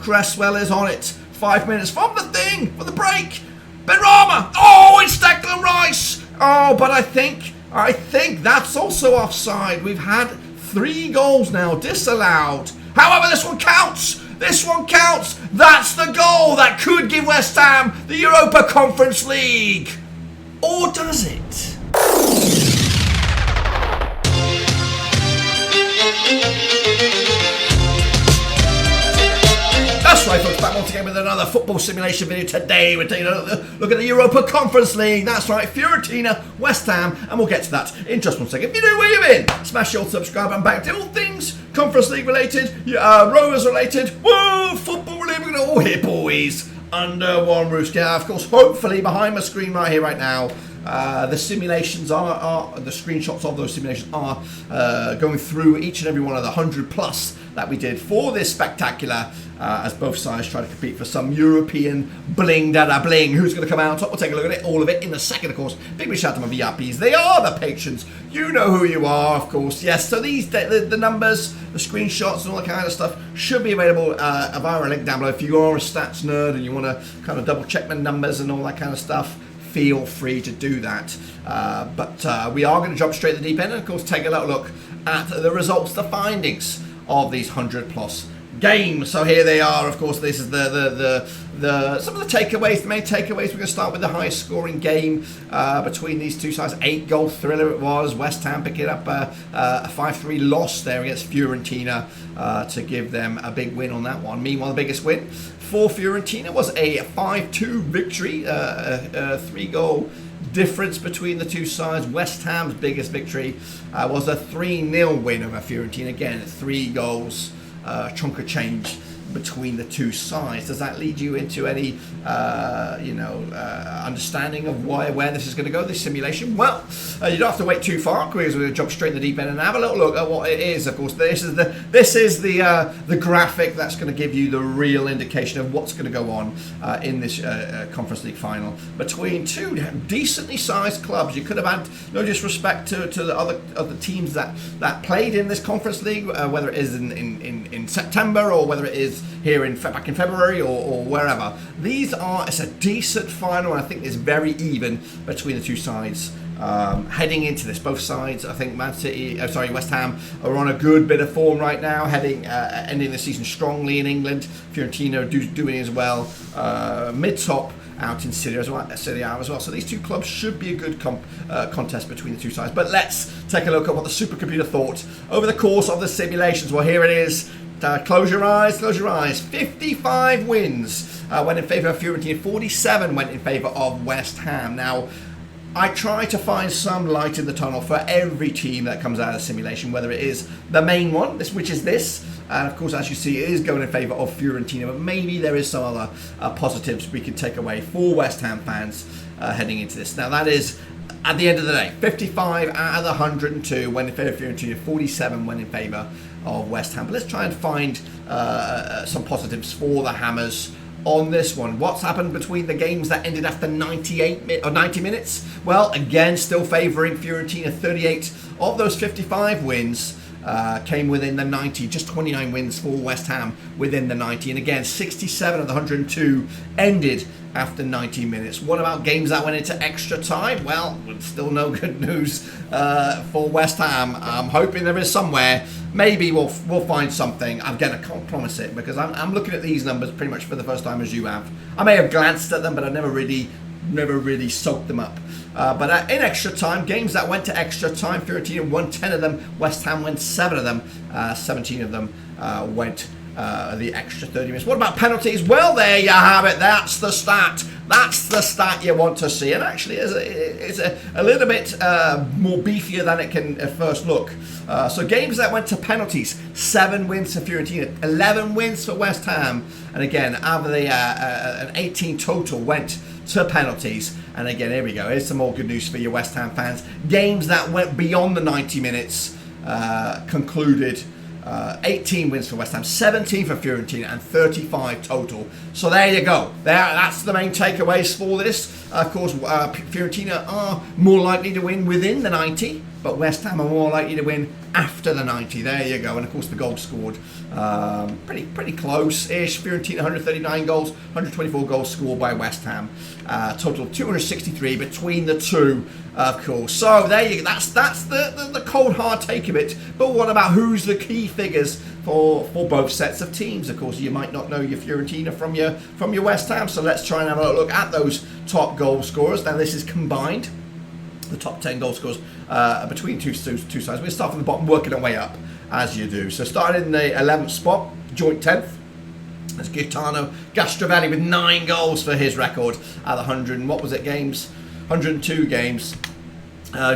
Cresswell is on it. 5 minutes from the thing, for the break. Benrahma. Oh, it's Declan Rice. Oh, but I think that's also offside. We've had 3 goals now disallowed. However, this one counts. This one counts. That's the goal that could give West Ham the Europa Conference League. Or does it? That's right, folks, back once again with another football simulation video. Today we're taking a look at the Europa Conference League. That's right, Fiorentina, West Ham, and we'll get to that in just 1 second. If you know where you've been, smash your subscribe button back to all things Conference League related, Rovers related, woo, football related. We're going to all here, boys, under one roof. Yeah, of course, hopefully behind my screen right here, right now, the simulations are the screenshots of those simulations are going through each and every one of the 100 plus that we did for this spectacular, as both sides try to compete for some European bling da da bling. Who's going to come out on top? We'll take a look at it, all of it in a second, of course. Big shout out to my VIPs. They are the patrons. You know who you are, of course. Yes, so these the numbers, the screenshots, and all that kind of stuff should be available via a link down below. If you are a stats nerd and you want to kind of double check the numbers and all that kind of stuff, feel free to do that. But we are going to jump straight to the deep end and, of course, take a little look at the results, the findings of these 100 plus games. So here they are. Of course, this is the some of the takeaways, the main takeaways. We're going to start with the highest scoring game between these two sides. 8-goal thriller it was. West Ham picking up a 5-3 loss there against Fiorentina to give them a big win on that one. Meanwhile, the biggest win for Fiorentina was a 5-2 victory, a 3-goal difference between the two sides. West Ham's biggest victory was a 3-0 win over Fiorentina. Again, 3 goals, chunk of change between the two sides. Does that lead you into any understanding of where this is going to go, this simulation? Well, you don't have to wait too far, because we're going to jump straight in the deep end and have a little look at what it is. Of course, this is the graphic that's going to give you the real indication of what's going to go on in this Conference League final between two decently sized clubs. You could have had no disrespect to the other teams that played in this Conference League, whether it is in September or whether it is here back in February or wherever. It's a decent final, and I think it's very even between the two sides. Heading into this, both sides, I think West Ham are on a good bit of form right now, ending the season strongly in England. Fiorentina doing as well, mid-top out in Serie A as well. So these two clubs should be a good contest between the two sides. But let's take a look at what the supercomputer thought over the course of the simulations. Well, here it is. Close your eyes. 55 wins went in favour of Fiorentina, 47 went in favour of West Ham. Now, I try to find some light in the tunnel for every team that comes out of the simulation, whether it is the main one, which is this, and of course, as you see, it is going in favour of Fiorentina, but maybe there is some other positives we can take away for West Ham fans heading into this. Now, that is, at the end of the day, 55 out of the 102 went in favour of Fiorentina, 47 went in favour of West Ham. But let's try and find some positives for the Hammers on this one. What's happened between the games that ended after 90 minutes? Well, again, still favouring Fiorentina. 38 of those 55 wins came within the 90. Just 29 wins for West Ham within the 90. And again, 67 of the 102 ended after 90 minutes. What about games that went into extra time? Well, still no good news for West Ham. I'm hoping there is somewhere. Maybe we'll find something. Again, I can't promise it, because I'm looking at these numbers pretty much for the first time as you have. I may have glanced at them, but I've never really soaked them up. But in extra time, games that went to extra time, Fiorentina won 10 of them, West Ham won 7 of them, 17 of them went the extra 30 minutes. What about penalties? Well, there you have it. That's the stat. That's the stat you want to see. And actually, it's a little bit more beefier than it can at first look. So games that went to penalties, 7 wins for Fiorentina, 11 wins for West Ham. And again, out of an 18 total went to penalties. And again, here we go. Here's some more good news for your West Ham fans. Games that went beyond the 90 minutes concluded 18 wins for West Ham, 17 for Fiorentina, and 35 total. So there you go. That's the main takeaways for this. Of course, Fiorentina are more likely to win within the 90 but West Ham are more likely to win after the 90. There you go. And of course the goals scored pretty close-ish. Fiorentina 139 goals, 124 goals scored by West Ham. Total of 263 between the two, of course. So there you go. That's the cold hard take of it. But what about who's the key figures for both sets of teams? Of course, you might not know your Fiorentina from your West Ham. So let's try and have a look at those top goal scorers. Now this is combined, the top 10 goal scorers between two sides. We'll start from the bottom, working our way up as you do. So starting in the 11th spot, joint 10th. That's Gaetano Gastrovelli with 9 goals for his record at the 100 and what was it games? 102 games.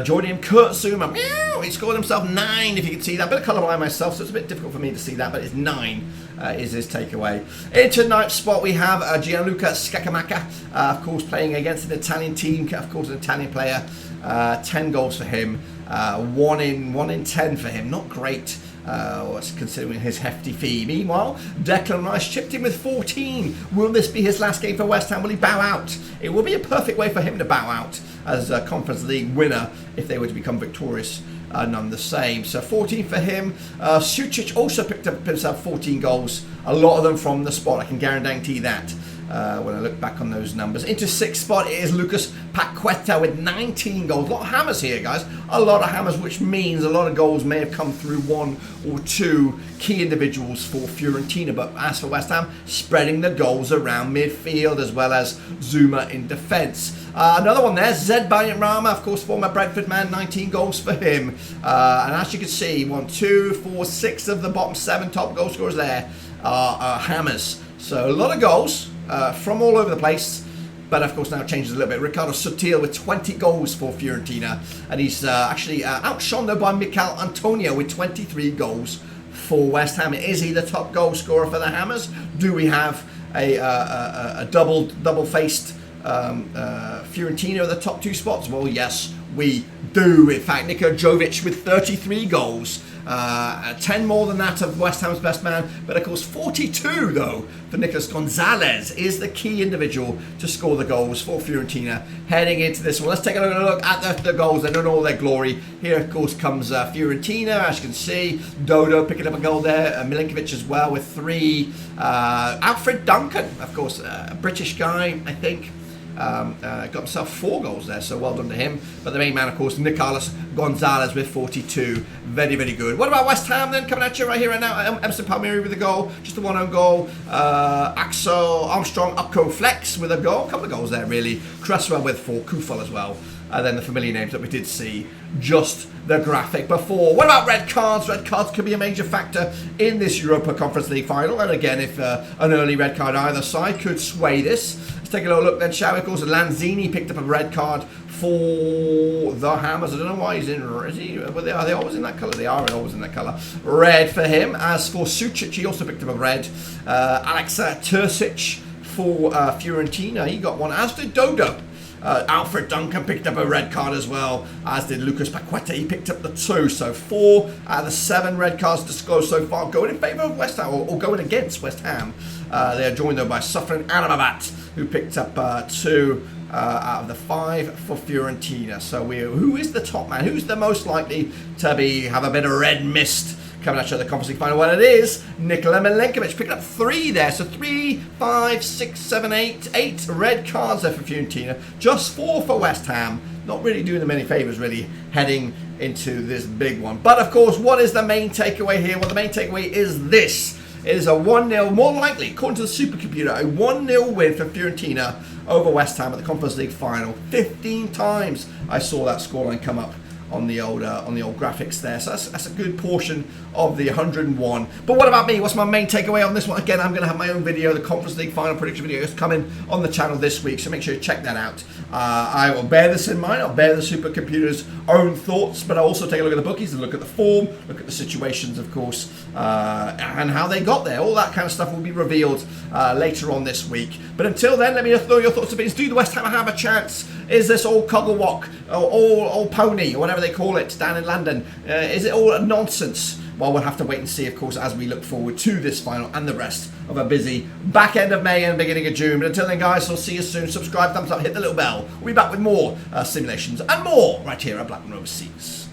Joining him, Kurt Zuma. He scored himself 9, if you can see that. A bit of colourblind myself, so it's a bit difficult for me to see that, but it's 9 is his takeaway. Into 9th spot, we have Gianluca Scacamacca, of course, playing against an Italian team, of course, an Italian player. 10 goals for him, 1 in 10 for him. Not great. Considering his hefty fee. Meanwhile, Declan Rice chipped in with 14. Will this be his last game for West Ham? Will he bow out? It will be a perfect way for him to bow out as a Conference League winner if they were to become victorious. None the same. So 14 for him. Sucic also picked up himself 14 goals. A lot of them from the spot. I can guarantee that. When I look back on those numbers. Into 6th spot is Lucas Paqueta with 19 goals. A lot of hammers here, guys. A lot of hammers, which means a lot of goals may have come through 1 or 2 key individuals for Fiorentina. But as for West Ham, spreading the goals around midfield as well as Zuma in defence. Another one there, Zed Bayram, of course, former Brentford man, 19 goals for him. And as you can see, 1, 2, 4, 6 of the bottom 7 top goal scorers there are hammers. So a lot of goals. From all over the place, but of course now it changes a little bit. Ricardo Sotil with 20 goals for Fiorentina, and he's actually outshone though by Mikel Antonio with 23 goals for West Ham. Is he the top goal scorer for the Hammers? Do we have a double-faced Fiorentina at the top 2 spots? Well, yes, we do. In fact, Niko Jovic with 33 goals. 10 more than that of West Ham's best man, but of course 42 though for Nicolas Gonzalez is the key individual to score the goals for Fiorentina heading into this one. Let's take a look at the goals then in all their glory. Here of course comes Fiorentina, as you can see. Dodo picking up a goal there, Milinkovic as well with 3. Alfred Duncan, of course, a British guy, I think. Got himself 4 goals there, so well done to him. But the main man, of course, Nicolas Gonzalez with 42. Very, very good. What about West Ham then? Coming at you right here right now. Emerson Palmieri with a goal. Just a 1-own goal. Axel Armstrong Upco Flex with a goal. A couple of goals there, really. Cresswell with 4. Kufal as well. And then the familiar names that we did see just the graphic before. What about red cards? Red cards could be a major factor in this Europa Conference League final. And again, if an early red card either side could sway this. Let's take a little look then, shall we? Of course, Lanzini picked up a red card for the Hammers. I don't know why he's in. Are they always in that colour? They are always in that colour. Red for him. As for Sucic, he also picked up a red. Alexa Terzic for Fiorentina. He got one, as did Dodo. Alfred Duncan picked up a red card as well, as did Lucas Paqueta. He picked up the 2. So 4 out of the 7 red cards disclosed so far going in favour of West Ham, or going against West Ham. They are joined though by Sufrin Anababat, who picked up 2 out of the 5 for Fiorentina. So who is the top man? Who's the most likely to have a bit of red mist coming at you at the Conference League final? Well, it is Nikola Milinkovic, picking up 3 there. So 3, 5, 6, 7, 8 red cards there for Fiorentina. Just 4 for West Ham. Not really doing them any favours, really, heading into this big one. But, of course, what is the main takeaway here? Well, the main takeaway is this. It is a 1-0, more likely, according to the supercomputer, a 1-0 win for Fiorentina over West Ham at the Conference League final. 15 times I saw that scoreline come up on the old graphics there. So that's a good portion of the 101. But what about me? What's my main takeaway on this one? Again, I'm going to have my own video, the Conference League final prediction video, is coming on the channel this week, so make sure you check that out. I will bear this in mind. I'll bear the supercomputer's own thoughts, but I'll also take a look at the bookies and look at the form, look at the situations, of course, and how they got there. All that kind of stuff will be revealed later on this week. But until then, let me know your thoughts and opinions. Do the West Ham have a chance? Is this all Cogglewalk, or all pony, or whatever they call it down in London? Is it all nonsense? Well, we'll have to wait and see, of course, as we look forward to this final and the rest of a busy back end of May and beginning of June. But until then, guys, I'll see you soon. Subscribe, thumbs up, hit the little bell. We'll be back with more simulations and more right here at Blackburn Overseas.